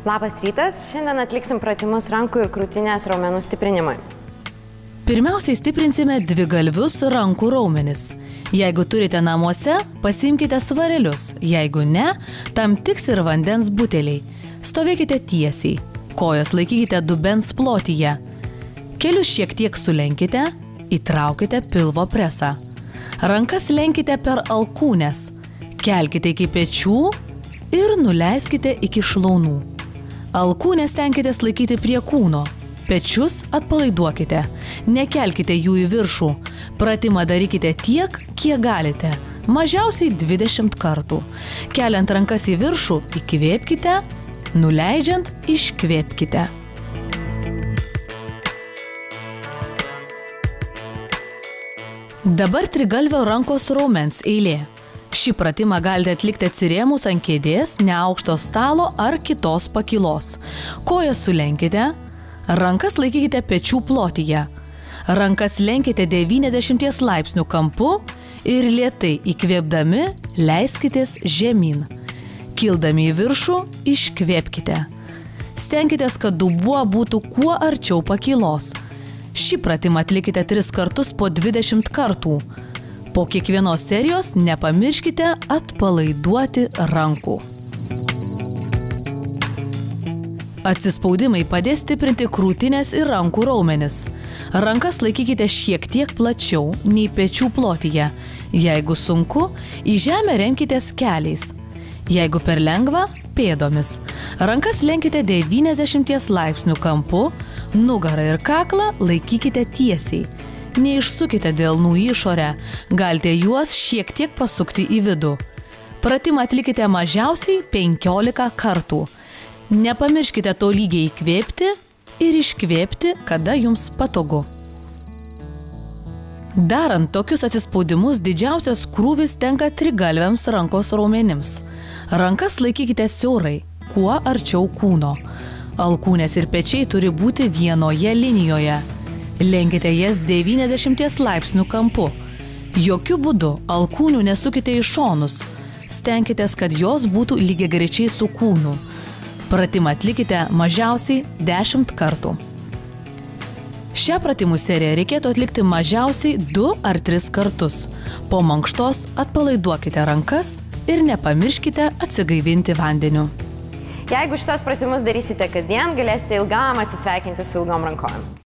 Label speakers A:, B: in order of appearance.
A: Labas rytas, šiandien atliksim pratimus rankų ir krūtinės raumenų stiprinimui.
B: Pirmiausiai stiprinsime dvigalvius rankų raumenis. Jeigu turite namuose, pasiimkite svarelius, jeigu ne, tam tiks ir vandens buteliai. Stovėkite tiesiai, kojas laikykite dubens plotyje. Kelius šiek tiek sulenkite, įtraukite pilvo presą. Rankas lenkite per alkūnes, kelkite iki pečių ir nuleiskite iki šlaunų. Alkūnes stenkitės laikyti prie kūno, pečius atpalaiduokite, nekelkite jų į viršų, pratimą darykite tiek, kiek galite, mažiausiai 20 kartų. Keliant rankas į viršų, įkvėpkite, nuleidžiant, iškvėpkite. Dabar trigalvio rankos raumens eilė. Šį pratimą galite atlikti atsirėmus ant kėdės, neaukšto stalo ar kitos pakylos. Kojas sulenkite, rankas laikykite pečių plotyje. Rankas lenkite 90 laipsnių kampu ir lėtai įkvėpdami leiskitės žemyn. Kildami į viršų, iškvėpkite. Stenkitės, kad dubuo būtų kuo arčiau pakylos. Šį pratimą atlikite 3 kartus po 20 kartų. Po kiekvienos serijos nepamirškite atpalaiduoti rankų. Atsispaudimai padės stiprinti krūtinės ir rankų raumenis. Rankas laikykite šiek tiek plačiau nei pečių plotyje. Jeigu sunku, į žemę renkitės keliais. Jeigu per lengva, pėdomis. Rankas lenkite 90 laipsnių kampu, nugarą ir kaklą laikykite tiesiai. Neišsukite delnų į išorę, galite juos šiek tiek pasukti į vidų. Pratimą atlikite mažiausiai 15 kartų. Nepamirškite tolygiai įkvėpti ir iškvėpti, kada jums patogu. Darant tokius atsispaudimus, didžiausias krūvis tenka trigalviams rankos raumenims. Rankas laikykite siaurai, kuo arčiau kūno. Alkūnės ir pečiai turi būti vienoje linijoje. Lenkite jas 90 laipsnių kampu. Jokiu būdu alkūnių nesukite į šonus. Stenkitės, kad jos būtų lygiagrečiai su kūnu. Pratimą atlikite mažiausiai 10 kartų. Šią pratimų seriją reikėtų atlikti mažiausiai 2 ar 3 kartus. Po mankštos atpalaiduokite rankas ir nepamirškite atsigaivinti vandeniu.
A: Jeigu šitos pratimus darysite kasdien, galėsite ilgam atsisveikinti su ilgom rankom.